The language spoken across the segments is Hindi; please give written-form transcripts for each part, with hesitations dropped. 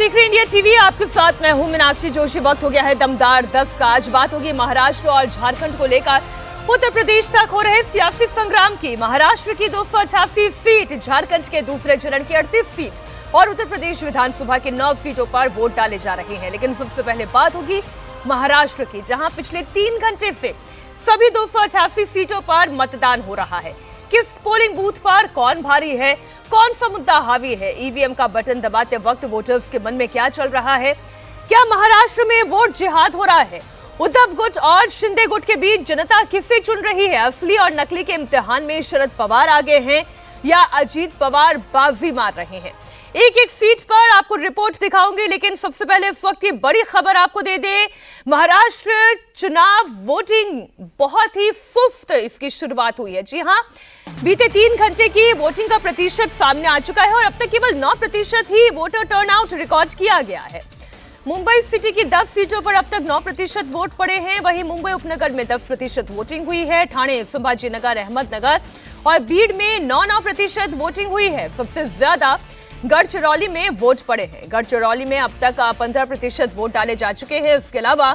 देख रहे हैं इंडिया टीवी। आपके साथ मैं हूं मीनाक्षी जोशी। वक्त हो गया है दमदार 10 का। आज बात होगी महाराष्ट्र और झारखंड को लेकर उत्तर प्रदेश तक हो रहे सियासी संग्राम की। महाराष्ट्र की 288 सीट, झारखंड के दूसरे चरण की 38 सीट और उत्तर प्रदेश विधानसभा की 9 सीटों पर वोट डाले जा रहे हैं। लेकिन सबसे पहले बात होगी महाराष्ट्र की, जहां पिछले 3 घंटे से सभी 288 सीटों पर मतदान हो रहा है। किस पोलिंग बूथ पर कौन भारी है, कौन सा मुद्दा हावी है, ईवीएम का बटन दबाते वक्त वोटर्स के मन में क्या चल रहा है, क्या महाराष्ट्र में वोट जिहाद हो रहा है, उद्धव गुट और शिंदे गुट के बीच जनता किसे चुन रही है, असली और नकली के इम्तिहान में शरद पवार आगे हैं या अजीत पवार बाजी मार रहे हैं। एक एक सीट पर आपको रिपोर्ट दिखाऊंगी, लेकिन सबसे पहले इस वक्त की बड़ी खबर आपको दे दे। महाराष्ट्र चुनाव वोटिंग बहुत ही सुस्त इसकी शुरुआत हुई है। जी हां, बीते 3 घंटे की वोटिंग का प्रतिशत सामने आ चुका है और अब तक केवल 9% ही वोटर टर्नआउट रिकॉर्ड किया गया है। मुंबई सिटी की 10 सीटों पर अब तक 9% वोट पड़े हैं। वहीं मुंबई उपनगर में 10% वोटिंग हुई है। ठाणे, संभाजीनगर, अहमदनगर और बीड में 9% वोटिंग हुई है। सबसे ज्यादा गढ़चिरौली में वोट पड़े हैं। गढ़चिरौली में अब तक 15% वोट डाले जा चुके हैं। इसके अलावा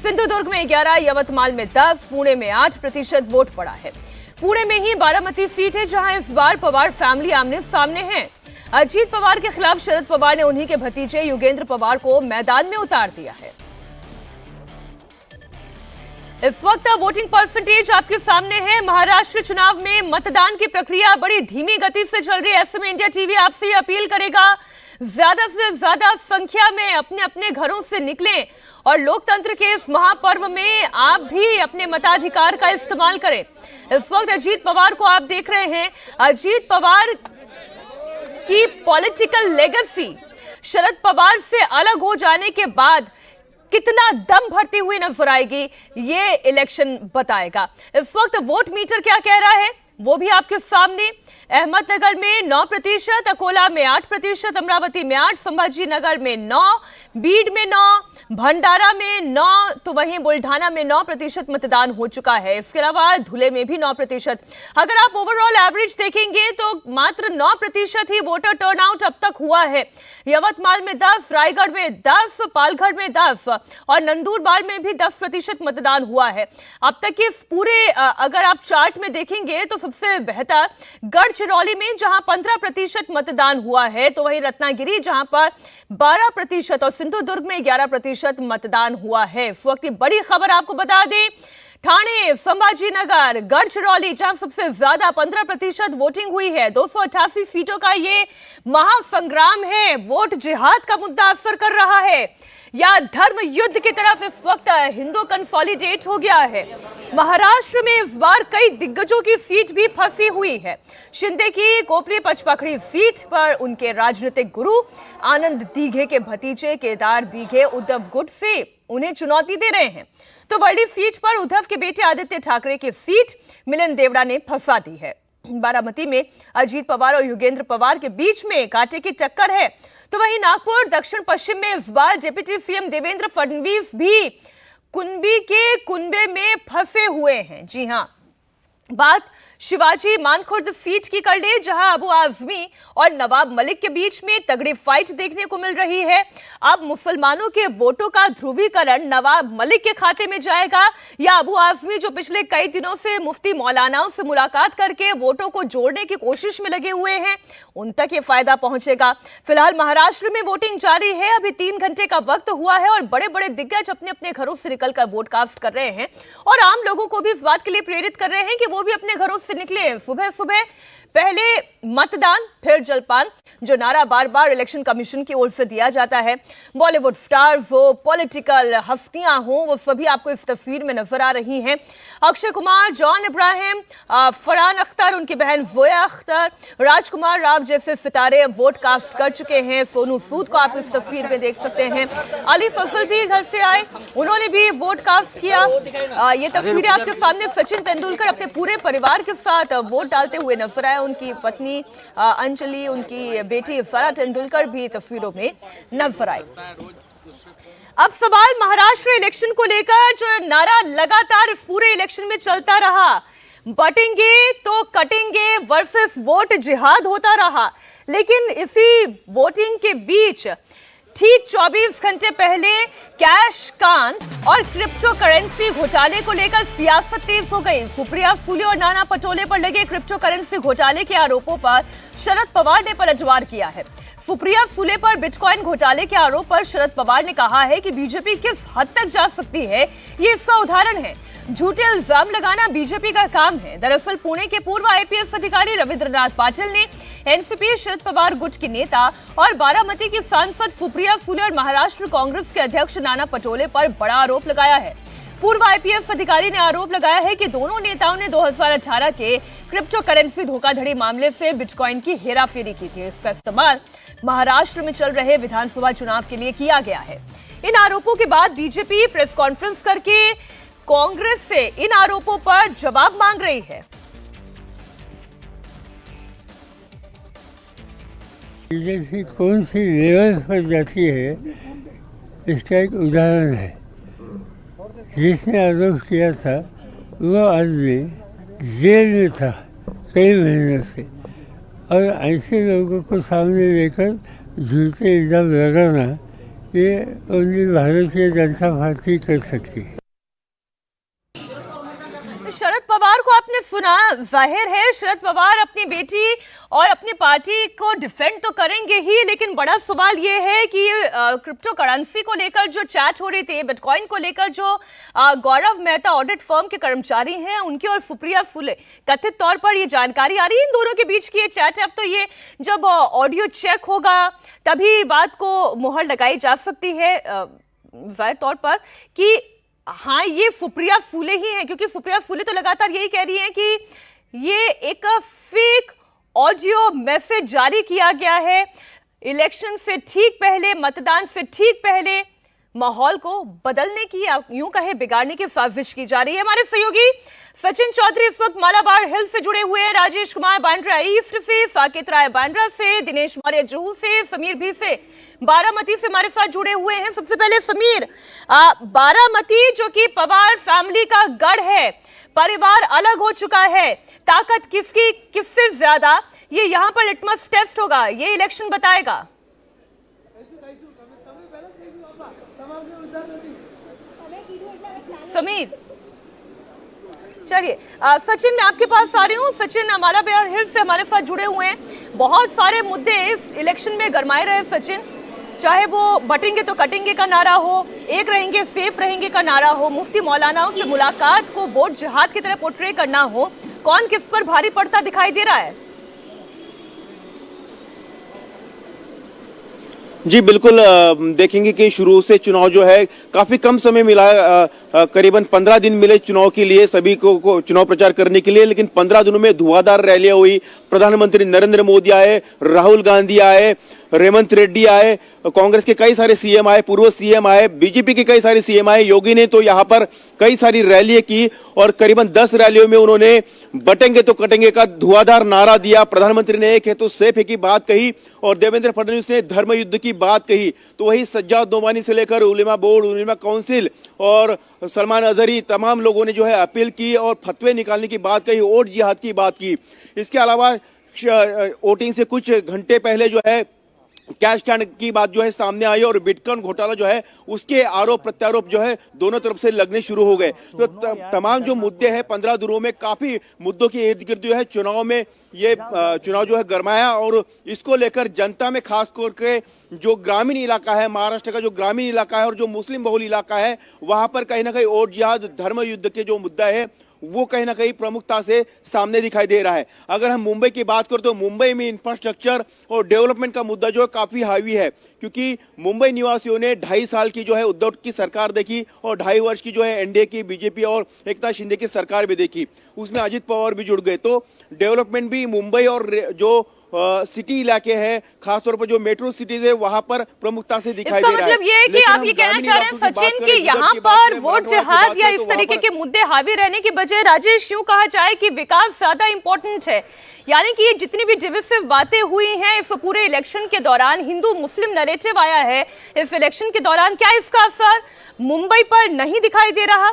सिंधुदुर्ग में 11, यवतमाल में 10, पुणे में 8% वोट पड़ा है। पुणे में ही बारामती सीट है, जहां इस बार पवार फैमिली आमने सामने है। अजीत पवार के खिलाफ शरद पवार ने उन्हीं के भतीजे युगेंद्र पवार को मैदान में उतार दिया है। इस वक्त वोटिंग परसेंटेज आपके सामने है। महाराष्ट्र चुनाव में मतदान की प्रक्रिया बड़ी धीमी गति से चल रही है। ऐसे में इंडिया टीवी आपसे अपील करेगा, ज्यादा से ज्यादा संख्या में अपने अपने घरों से निकलें और लोकतंत्र के इस महापर्व में आप भी अपने मताधिकार का इस्तेमाल करें। इस वक्त अजीत पवार को आप देख रहे हैं। अजीत पवार की पॉलिटिकल लेगेसी शरद पवार से अलग हो जाने के बाद कितना दम भरती हुई नजर आएगी, ये इलेक्शन बताएगा। इस वक्त वोट मीटर क्या कह रहा है वो भी आपके सामने। अहमदनगर में 9%, अकोला में 8%, अमरावती में 8, संभाजी नगर में 9, बीड में 9, भंडारा में 9, तो वहीं बुल्ढाना में 9% मतदान हो चुका है। इसके अलावा धुले में भी 9%। अगर आप ओवरऑल एवरेज देखेंगे तो मात्र 9% ही वोटर टर्नआउट अब तक हुआ है। यवतमाल में 10, रायगढ़ में 10, पालघर में 10 और नंदुरबार में भी 10% मतदान हुआ है। अब तक इस पूरे अगर आप चार्ट में देखेंगे तो सबसे बेहतर गढ़चिरौली में, जहां 15% मतदान हुआ है, तो वहीं रत्नागिरी जहां पर 12% और सिंधुदुर्ग में 11% मतदान हुआ है। इस वक्त की बड़ी खबर आपको बता दें, ठाणे, संभाजीनगर, गढ़चिरौली जहां सबसे ज्यादा 15% वोटिंग हुई है। 288 सीटों का ये महासंग्राम है। वोट जिहाद का मुद्दा असर कर रहा है या धर्म युद्ध की तरफ इस वक्त हिंदू कंसोलिडेट हो गया है। महाराष्ट्र में इस बार कई दिग्गजों की सीट भी फंसी हुई है। शिंदे की कोपरी पचपखड़ी सीट पर उनके राजनीतिक गुरु आनंद दीघे के भतीजे केदार दीघे उद्धव गुट से उन्हें चुनौती दे रहे हैं। तो वर्ली सीट पर उद्धव के बेटे आदित्य ठाकरे की सीट मिलिंद देवड़ा ने फंसा दी है। बारामती में अजीत पवार और युगेंद्र पवार के बीच में कांटे की टक्कर है। तो वहीं नागपुर दक्षिण पश्चिम में इस बार डिप्टी सीएम देवेंद्र फडणवीस भी कुंबी के कुंबे में फंसे हुए हैं। जी हां, बात शिवाजी मानखुर्द सीट की कर ले, जहां अबू आजमी और नवाब मलिक के बीच में तगड़ी फाइट देखने को मिल रही है। अब मुसलमानों के वोटों का ध्रुवीकरण नवाब मलिक के खाते में जाएगा या अबू आजमी, जो पिछले कई दिनों से मुफ्ती मौलानाओं से मुलाकात करके वोटों को जोड़ने की कोशिश में लगे हुए हैं, उन तक ये फायदा पहुंचेगा। फिलहाल महाराष्ट्र में वोटिंग जारी है। अभी 3 घंटे का वक्त हुआ है और बड़े बड़े दिग्गज अपने अपने घरों से निकलकर वोट कास्ट कर रहे हैं और आम लोगों को भी इस बात के लिए प्रेरित कर रहे हैं कि वो भी अपने घरों से निकले। सुबह सुबह पहले मतदान फिर जलपान, जो नारा बार बार इलेक्शन कमीशन की ओर से दिया जाता है। बॉलीवुड स्टार्स हो, पॉलिटिकल हस्तियां हो, वो सभी आपको इस तस्वीर में नजर आ रही हैं। अक्षय कुमार, जॉन इब्राहिम, फरहान अख्तर, उनकी बहन जोया अख्तर, राजकुमार राव जैसे सितारे वोट कास्ट कर चुके हैं। सोनू सूद को आप इस तस्वीर में देख सकते हैं। अली फजल भी घर से आए, उन्होंने भी वोट कास्ट किया। ये तस्वीरें आपके सामने। सचिन तेंदुलकर अपने पूरे परिवार के साथ वोट डालते हुए नजर आए। उनकी पत्नी अंजलि, उनकी बेटी सारा तेंदुलकर भी तस्वीरों में नजर आई। अब सवाल महाराष्ट्र इलेक्शन को लेकर, जो नारा लगातार इस पूरे इलेक्शन में चलता रहा, बटेंगे तो कटेंगे वर्सेस वोट जिहाद होता रहा। लेकिन इसी वोटिंग के बीच ठीक 24 घंटे पहले कैश कांड और क्रिप्टो करेंसी घोटाले को लेकर सियासत तेज हो गई। सुप्रिया सुले और नाना पटोले पर लगे क्रिप्टो करेंसी घोटाले के आरोपों पर शरद पवार ने पलटवार किया है। सुप्रिया सुले पर बिटकॉइन घोटाले के आरोप पर शरद पवार ने कहा है कि बीजेपी किस हद तक जा सकती है, ये इसका उदाहरण है। झूठे इल्जाम लगाना बीजेपी का काम है। दरअसल पुणे के पूर्व आईपीएस अधिकारी रविंद्रनाथ पाटिल ने एनसीपी शरद पवार गुट की नेता और बारामती की सांसद सुप्रिया सुले और महाराष्ट्र कांग्रेस के अध्यक्ष नाना पटोले पर बड़ा आरोप लगाया है। पूर्व आईपीएस अधिकारी ने आरोप लगाया है कि दोनों नेताओं ने 2018 के क्रिप्टो करेंसी धोखाधड़ी मामले से बिटकॉइन की हेराफेरी की थी। इसका इस्तेमाल महाराष्ट्र में चल रहे विधानसभा चुनाव के लिए किया गया है। इन आरोपों के बाद बीजेपी प्रेस कॉन्फ्रेंस करके कांग्रेस से इन आरोपों पर जवाब मांग रही है। बीजेपी कौन सी लेवल पर जाती है, इसका एक उदाहरण है। जिसने आरोप किया था वो आदमी जेल में था कई महीनों से, और ऐसे लोगों को सामने लेकर झूठे इल्जाम लगाना ये ओनली भारतीय जनता पार्टी कर सकती है। शरद पवार को आपने सुना, जाहिर है शरद पवार अपनी बेटी और अपनी पार्टी को डिफेंड तो करेंगे ही, लेकिन बड़ा सवाल ये है कि क्रिप्टो करेंसी को लेकर जो चैट हो रही थी, बिटकॉइन को लेकर जो गौरव मेहता ऑडिट फर्म के कर्मचारी हैं उनके और सुप्रिया सुले कथित तौर पर ये जानकारी आ रही है इन दोनों के बीच की ये चैट। अब तो ये जब ऑडियो चेक होगा तभी बात को मुहर लगाई जा सकती है जाहिर तौर पर कि हाँ ये सुप्रिया सुले ही हैं, क्योंकि सुप्रिया सुले तो लगातार यही कह रही हैं कि ये एक फेक ऑडियो मैसेज जारी किया गया है। इलेक्शन से ठीक पहले, मतदान से ठीक पहले माहौल को बदलने की या यूं कहे बिगाड़ने की साजिश की जा रही है। हमारे सहयोगी सचिन चौधरी इस वक्त मालाबार हिल से जुड़े हुए हैं, राजेश कुमार बांद्रा ईस्ट से, साकेत राय बांद्रा से, दिनेश मौर्य जुहू से, समीर भी से बारामती से हमारे साथ जुड़े हुए हैं। सबसे पहले समीर, बारामती जो कि पवार फैमिली का गढ़ है, परिवार अलग हो चुका है, ताकत किसकी किससे ज्यादा, ये यहाँ पर लिटमस टेस्ट होगा, ये इलेक्शन बताएगा। समीर, चलिए सचिन मैं आपके पास आ रही हूँ। सचिन मालाबार हिल से हमारे साथ जुड़े हुए हैं। बहुत सारे मुद्दे इस इलेक्शन में गरमाए रहे सचिन, चाहे वो बटेंगे तो कटेंगे का नारा हो, एक रहेंगे सेफ रहेंगे का नारा हो, मुफ्ती मौलानाओं से मुलाकात को वोट जिहाद की तरह पोर्ट्रे करना हो, कौन किस पर भारी पड़ता दिखाई दे रहा है? जी बिल्कुल, देखेंगे कि शुरू से चुनाव जो है काफी कम समय मिला, करीबन 15 दिन मिले चुनाव के लिए सभी को चुनाव प्रचार करने के लिए, लेकिन 15 दिनों में धुआंधार रैलियां हुई। प्रधानमंत्री नरेंद्र मोदी आए, राहुल गांधी आए, रेवंत रेड्डी आए, कांग्रेस के कई सारे सीएम आए, पूर्व सीएम आए, बीजेपी के कई सारे सीएम आए। योगी ने तो यहाँ पर कई सारी रैलियां की और करीबन 10 रैलियों में उन्होंने बटेंगे तो कटेंगे का धुआंधार नारा दिया। प्रधानमंत्री ने एक है तो सेफ है की बात कही और देवेंद्र फडणवीस ने धर्म युद्ध की बात कही। तो वही सज्जाद नोमानी से लेकर उलेमा बोर्ड, उलेमा काउंसिल और सलमान अजहरी, तमाम लोगों ने जो है अपील की और फतवे निकालने की बात कही, वोट जिहाद की बात की। इसके अलावा वोटिंग से कुछ घंटे पहले जो है कैश कांड की बात जो है सामने आई और बिटकॉइन घोटाला जो है उसके आरोप प्रत्यारोप जो है दोनों तरफ से लगने शुरू हो गए। तो तमाम जो मुद्दे हैं 15 दिनों में काफी मुद्दों के इर्द गिर्द जो है चुनाव में ये चुनाव जो है गरमाया और इसको लेकर जनता में खास करके जो ग्रामीण इलाका है, महाराष्ट्र का जो ग्रामीण इलाका है और जो मुस्लिम बहुल इलाका है, वहां पर कहीं ना कहीं वोट जिहाद, धर्म युद्ध के जो मुद्दा है वो कहीं ना कहीं प्रमुखता से सामने दिखाई दे रहा है। अगर हम मुंबई की बात करें तो मुंबई में इंफ्रास्ट्रक्चर और डेवलपमेंट का मुद्दा जो है काफी हावी है, क्योंकि मुंबई निवासियों ने 2.5 साल की जो है उद्धव की सरकार देखी और 2.5 वर्ष की जो है एनडीए की, बीजेपी और एकनाथ शिंदे की सरकार भी देखी, उसमें अजित पवार भी जुड़ गए। तो डेवलपमेंट भी मुंबई और जो सिटी इलाके हैं, खासतौर पर जो मेट्रो सिटीज है वहां पर प्रमुखता से दिखाई दे रहा है। मतलब ये है कि आप ये कहना चाह रहे हैं सचिन कि यहाँ पर वोट जिहाद या इस तरीके के मुद्दे हावी रहने की बजाय राजेश यूं कहा जाए कि विकास ज्यादा इंपॉर्टेंट है, यानी कि ये जितनी भी डिविसिव बातें हुई हैं इस पूरे इलेक्शन के दौरान, हिंदू मुस्लिम नैरेटिव आया है इस इलेक्शन के दौरान, क्या इसका असर मुंबई पर नहीं दिखाई दे रहा?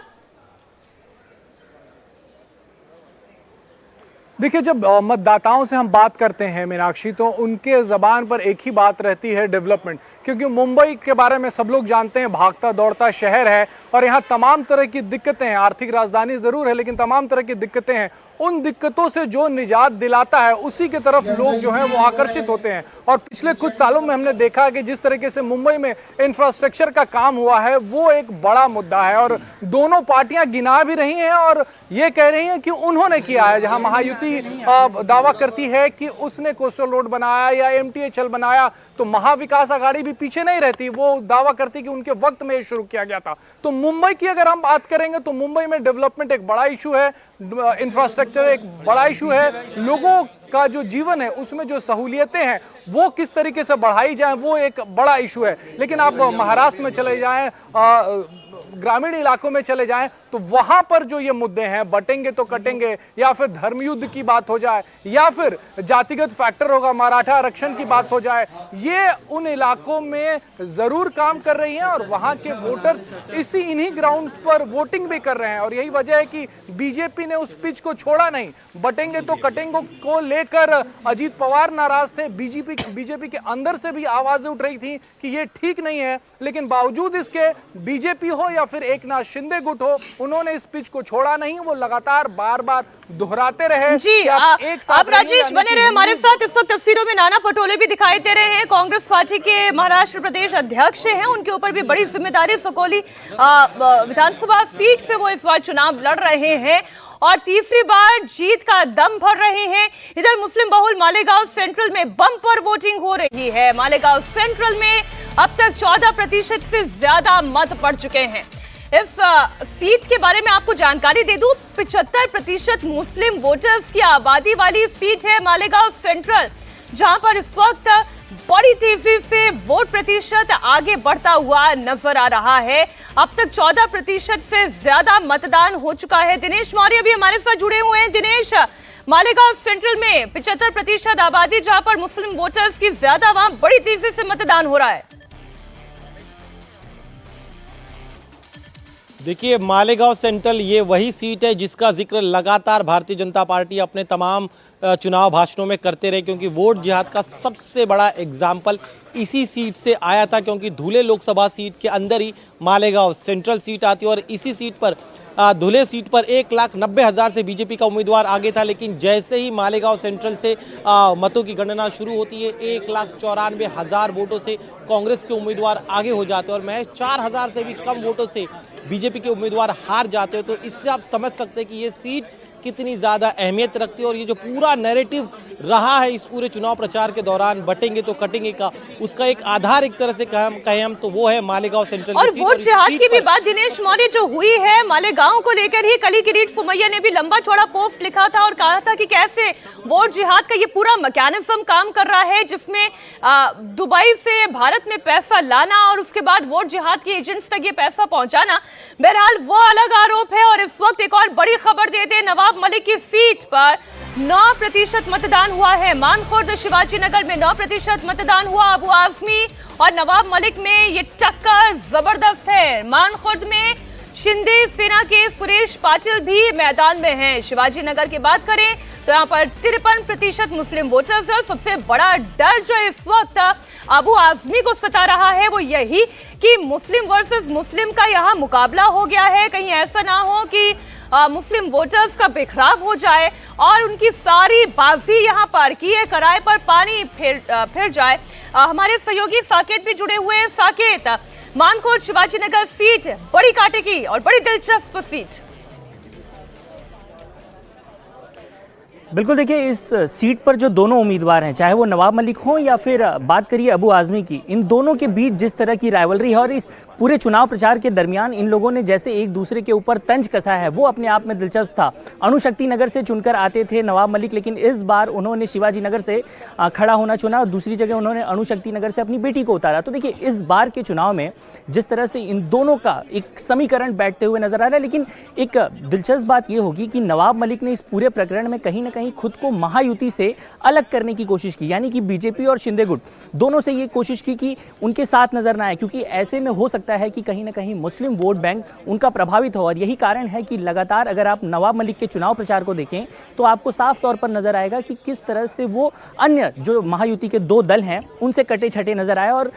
देखिए, जब मतदाताओं से हम बात करते हैं मीनाक्षी, तो उनके ज़बान पर एक ही बात रहती है, डेवलपमेंट। क्योंकि मुंबई के बारे में सब लोग जानते हैं, भागता दौड़ता शहर है और यहाँ तमाम तरह की दिक्कतें हैं। आर्थिक राजधानी ज़रूर है, लेकिन तमाम तरह की दिक्कतें हैं। उन दिक्कतों से जो निजात दिलाता है, उसी की तरफ लोग जो हैं वो आकर्षित होते हैं। और पिछले कुछ सालों में हमने देखा कि जिस तरीके से मुंबई में इंफ्रास्ट्रक्चर का काम हुआ है, वो एक बड़ा मुद्दा है। और दोनों पार्टियां गिना भी रही हैं और ये कह रही हैं कि उन्होंने किया है। जहां महायुति दावा करती है कि उसने कोस्टल रोड बनाया या MTHL बनाया, तो महाविकास आघाड़ी भी पीछे नहीं रहती। वो दावा करती कि उनके वक्त में शुरू किया गया था। तो मुंबई की अगर हम बात करेंगे तो मुंबई में डेवलपमेंट एक बड़ा इशू है, इंफ्रास्ट्रक्चर एक बड़ा इशू है। लोगों का जो जीवन है उसमें जो सहूलियतें हैं वो किस तरीके से बढ़ाई जाए, वो एक बड़ा इशू है। लेकिन आप महाराष्ट्र में चले जाएं, ग्रामीण इलाकों में चले जाएं, तो वहां पर जो ये मुद्दे हैं, बटेंगे तो कटेंगे, या फिर धर्मयुद्ध की बात हो जाए, या फिर जातिगत फैक्टर होगा, मराठा आरक्षण की बात हो जाए, ये उन इलाकों में जरूर काम कर रही हैं। और वहां के वोटर्स इन्हीं ग्राउंड्स पर वोटिंग भी कर रहे हैं। और यही वजह है कि बीजेपी ने उस पिच को छोड़ा नहीं। बटेंगे तो कटेंगे को लेकर अजीत पवार नाराज थे। बीजेपी के अंदर से भी आवाजें उठ रही थी कि ये ठीक नहीं है। लेकिन बावजूद इसके बीजेपी हो या फिर एकनाथ शिंदे गुट हो, उन्होंने इस पिच को छोड़ा नहीं। वो लगातार बार बार दोहराते रहे। जी, आप राजेश बने रहे हमारे साथ। इस वक्त तस्वीरों में नाना पटोले भी दिखाई दे रहे हैं, कांग्रेस पार्टी के महाराष्ट्र प्रदेश अध्यक्ष हैं। उनके ऊपर भी बड़ी जिम्मेदारी, सकोली विधानसभा सीट से वो इस बार चुनाव लड़ रहे हैं और तीसरी बार जीत का दम भर रहे हैं। इधर मुस्लिम बहुल मालेगांव सेंट्रल में बम्पर वोटिंग हो रही है। मालेगांव सेंट्रल में अब तक 14% से ज्यादा मत पड़ चुके हैं। इस सीट के बारे में आपको जानकारी दे दूं, 75% मुस्लिम वोटर्स की आबादी वाली सीट है मालेगांव सेंट्रल, जहां पर इस वक्त बड़ी तेजी से वोट प्रतिशत आगे बढ़ता हुआ नजर आ रहा है। अब तक 14% से ज्यादा मतदान हो चुका है। दिनेश मौर्य भी हमारे साथ जुड़े हुए हैं। दिनेश, मालेगांव सेंट्रल में 75% आबादी जहां पर मुस्लिम वोटर्स की ज्यादा, वहां बड़ी तेजी से मतदान हो रहा है। देखिए, मालेगांव सेंट्रल ये वही सीट है जिसका जिक्र लगातार भारतीय जनता पार्टी अपने तमाम चुनाव भाषणों में करते रहे, क्योंकि वोट जिहाद का सबसे बड़ा एग्जाम्पल इसी सीट से आया था। क्योंकि धुले लोकसभा सीट के अंदर ही मालेगांव सेंट्रल सीट आती है और इसी सीट पर धुले सीट पर 1,90,000 से बीजेपी का उम्मीदवार आगे था। लेकिन जैसे ही मालेगांव सेंट्रल से मतों की गणना शुरू होती है, 1,94,000 वोटों से कांग्रेस के उम्मीदवार आगे हो जाते हैं और महज 4,000 से भी कम वोटों से बीजेपी के उम्मीदवार हार जाते हो। तो इससे आप समझ सकते हैं कि ये सीट कितनी ज़्यादा अहमियत रखती है। और ये जो पूरा नैरेटिव रहा है इस पूरे चुनाव प्रचार के दौरान, बटेंगे तो कटेंगे का, उसका एक आधार एक तरह से कहें हम तो वो है मालेगांव सेंट्रल। और वोट जिहाद की भी बात दिनेश मौर्य जो हुई है मालेगांव को लेकर ही, कली किरीट फुमैया ने भी लंबा चौड़ा पोस्ट लिखा था और कहा था कि कैसे वोट जिहाद का ये पूरा मैकेनिज्म काम कर रहा है, जिसमें दुबई से भारत में पैसा लाना और उसके बाद वोट जिहाद के एजेंट्स तक ये पैसा पहुंचाना। बहरहाल वो अलग आरोप है। और इस वक्त एक और बड़ी खबर दे दे, नवाब मलिक की सीट पर 9% मतदान हुआ है। मानखुर्द शिवाजी नगर में 9% मतदान हुआ। अबू आजमी और नवाब मलिक में ये टक्कर जबरदस्त है। मानखुर्द में शिंदे सेना के सुरेश पाटिल भी मैदान में हैं। शिवाजी नगर की बात करें तो यहाँ पर 53% मुस्लिम वोटर्स है। और सबसे बड़ा डर जो इस वक्त अबू आजमी को सता रहा है वो यही कि मुस्लिम वर्सेस मुस्लिम का यहाँ मुकाबला हो गया है। कहीं ऐसा ना हो कि मुस्लिम वोटर्स का बिखराव हो जाए और उनकी सारी बाजी यहाँ पर किए कराए पर पानी फिर जाए। हमारे सहयोगी साकेत भी जुड़े हुए हैं। साकेत, मानखुर्द शिवाजी नगर सीट बड़ी कांटे की और बड़ी दिलचस्प सीट। बिल्कुल, देखिए इस सीट पर जो दोनों उम्मीदवार हैं, चाहे वो नवाब मलिक हों या फिर बात करिए अबू आजमी की, इन दोनों के बीच जिस तरह की राइवलरी है और इस पूरे चुनाव प्रचार के दरमियान इन लोगों ने जैसे एक दूसरे के ऊपर तंज कसा है, वो अपने आप में दिलचस्प था। अणुशक्ति नगर से चुनकर आते थे नवाब मलिक, लेकिन इस बार उन्होंने शिवाजी नगर से खड़ा होना चुना और दूसरी जगह उन्होंने अणुशक्ति नगर से अपनी बेटी को उतारा। तो देखिए इस बार के चुनाव में जिस तरह से इन दोनों का एक समीकरण बैठते हुए नजर आ रहा है, लेकिन एक दिलचस्प बात यह होगी कि नवाब मलिक ने इस पूरे प्रकरण में कहीं ना कहीं खुद को महायुति से अलग करने की कोशिश की, यानी कि बीजेपी और शिंदे गुट दोनों से ये कोशिश की कि उनके साथ नजर ना आए, क्योंकि ऐसे में हो सकता लगता है कि कहीं ना कहीं मुस्लिम वोट बैंक उनका प्रभावित हो। और यही कारण है कि लगातार अगर आप नवाब मलिक के चुनाव प्रचार को देखें तो आपको साफ तौर पर नजर आएगा कि किस तरह से वो अन्य जो महायुति के दो दल हैं उनसे कटे छटे नजर आए और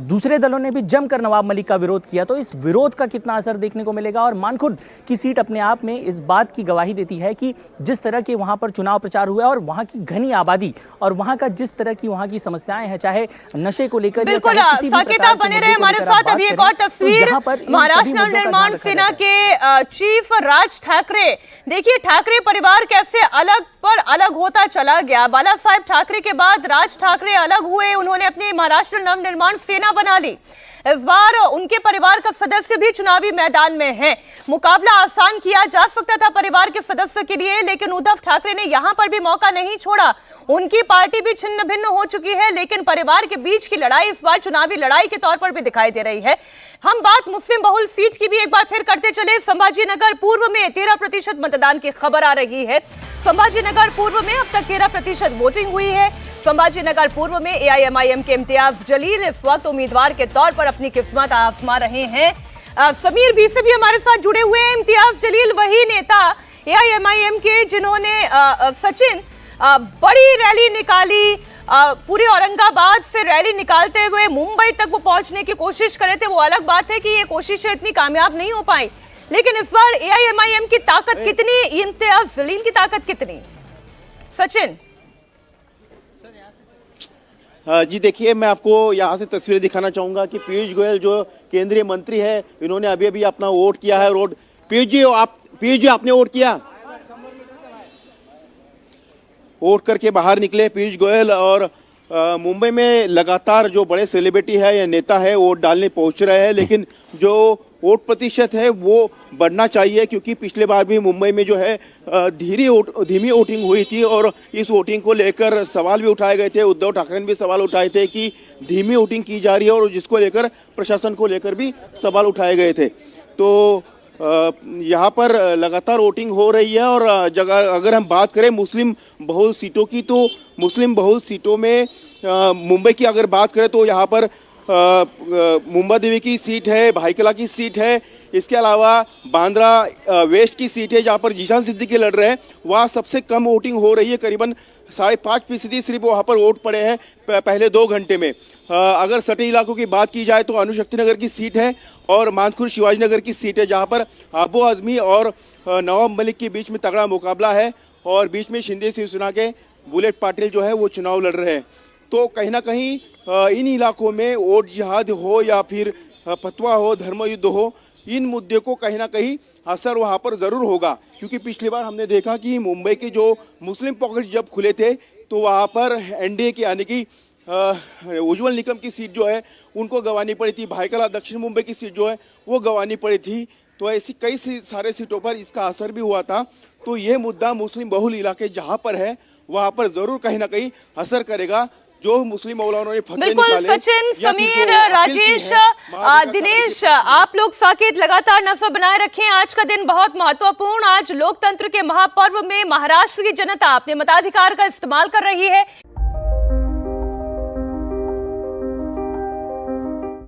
दूसरे दलों ने भी जमकर नवाब मलिक का विरोध किया। तो इस विरोध का कितना असर देखने को मिलेगा। और मानखुर्द की सीट अपने आप में इस बात की गवाही देती है कि जिस तरह के वहां पर चुनाव प्रचार हुआ और वहां की घनी आबादी और वहां का जिस तरह की वहां की समस्याएं हैं, चाहे नशे को लेकर, बिल्कुल साकेत आप बने रहे हमारे साथ। अभी एक और तस्वीर महाराष्ट्र नवनिर्माण सेना के चीफ राज ठाकरे, देखिए ठाकरे परिवार कैसे अलग पर अलग होता चला गया। बाला साहेब ठाकरे के बाद राज ठाकरे अलग हुए, उन्होंने अपनी महाराष्ट्र नवनिर्माण सेना बना ली। इस बार उनके परिवार का सदस्य भी चुनावी मैदान में है। मुकाबला आसान किया जा सकता था परिवार के सदस्य के लिए, लेकिन उद्धव ठाकरे ने यहां पर भी मौका नहीं छोड़ा। उनकी पार्टी भी छिन्न भिन्न हो चुकी है, लेकिन परिवार के बीच की लड़ाई इस बार चुनावी लड़ाई के तौर पर भी दिखाई दे रही है। हम बात मुस्लिम बहुल सीट की भी एक बार फिर करते चले। संभाजीनगर पूर्व में 13% मतदान की खबर आ रही है। संभाजीनगर पूर्व में अब तक 13% वोटिंग हुई है। संभाजीनगर पूर्व में एआईएमआईएम के इम्तियाज जलील इस वक्त उम्मीदवार के तौर पर अपनी किस्मत आजमा रहे हैं। समीर भी से भी हमारे साथ जुड़े हुए हैं। इम्तियाज जलील वही नेता एआईएमआईएम के जिन्होंने सचिन बड़ी रैली निकाली, पूरे औरंगाबाद से रैली निकालते हुए मुंबई तक वो पहुंचने की कोशिश करे थे। वो अलग बात है कि ये कोशिशें इतनी कामयाब नहीं हो पाई, लेकिन इस बार एआईएमआईएम की ताकत कितनी, इम्तियाज जलील की ताकत कितनी? सचिन जी देखिए, मैं आपको यहाँ से तस्वीरें दिखाना चाहूंगा कि पीयूष गोयल जो केंद्रीय मंत्री है, इन्होंने अभी अभी अपना वोट किया है। पीयूष जी आपने वोट किया? वोट करके बाहर निकले पीयूष गोयल। और मुंबई में लगातार जो बड़े सेलिब्रिटी है या नेता है वोट डालने पहुंच रहे हैं, लेकिन जो वोट प्रतिशत है वो बढ़ना चाहिए, क्योंकि पिछले बार भी मुंबई में जो है धीमी वोटिंग हुई थी और इस वोटिंग को लेकर सवाल भी उठाए गए थे। उद्धव ठाकरे ने भी सवाल उठाए थे कि धीमी वोटिंग की जा रही है, और जिसको लेकर प्रशासन को लेकर भी सवाल उठाए गए थे। तो यहाँ पर लगातार वोटिंग हो रही है। और अगर हम बात करें मुस्लिम बहुल सीटों की, तो मुस्लिम बहुल सीटों में मुंबई की अगर बात करें तो यहाँ पर मुंबा देवी की सीट है, भाईकला की सीट है, इसके अलावा बांद्रा वेस्ट की सीट है जहाँ पर जीशान सिद्दीकी लड़ रहे हैं। वहाँ सबसे कम वोटिंग हो रही है, करीबन 5.5% सिर्फ वहाँ पर वोट पड़े हैं पहले 2 घंटे में। अगर सटी इलाकों की बात की जाए तो अनुशक्ति नगर की सीट है और मानखुर्द शिवाजी नगर की सीट है, जहाँ पर आबू आजमी और नवाब मलिक के बीच में तगड़ा मुकाबला है। और बीच में शिंदे शिवसेना के बुलेट पाटिल जो है वो चुनाव लड़ रहे हैं। तो कहीं ना कहीं इन इलाकों में वोट जिहाद हो या फिर फतवा हो, धर्म युद्ध हो, इन मुद्दे को कहीं ना कहीं असर वहाँ पर ज़रूर होगा। क्योंकि पिछली बार हमने देखा कि मुंबई के जो मुस्लिम पॉकेट जब खुले थे तो वहाँ पर एनडीए की यानी कि उज्जवल निकम की सीट जो है उनको गंवानी पड़ी थी, भाईकला दक्षिण मुंबई की सीट जो है वो गंवानी पड़ी थी। तो ऐसी कई सारे सीटों पर इसका असर भी हुआ था। तो ये मुद्दा मुस्लिम बहुल इलाके जहाँ पर है वहाँ पर ज़रूर कहीं ना कहीं असर करेगा। जो मुस्लिम मौलानों ने फतवे बिल्कुल निकाले, सचिन, समीर, राजेश, दिनेश, आप लोग साकेत लगातार नजर बनाए रखें। आज का दिन बहुत महत्वपूर्ण, आज लोकतंत्र के महापर्व में महाराष्ट्र की जनता अपने मताधिकार का इस्तेमाल कर रही है।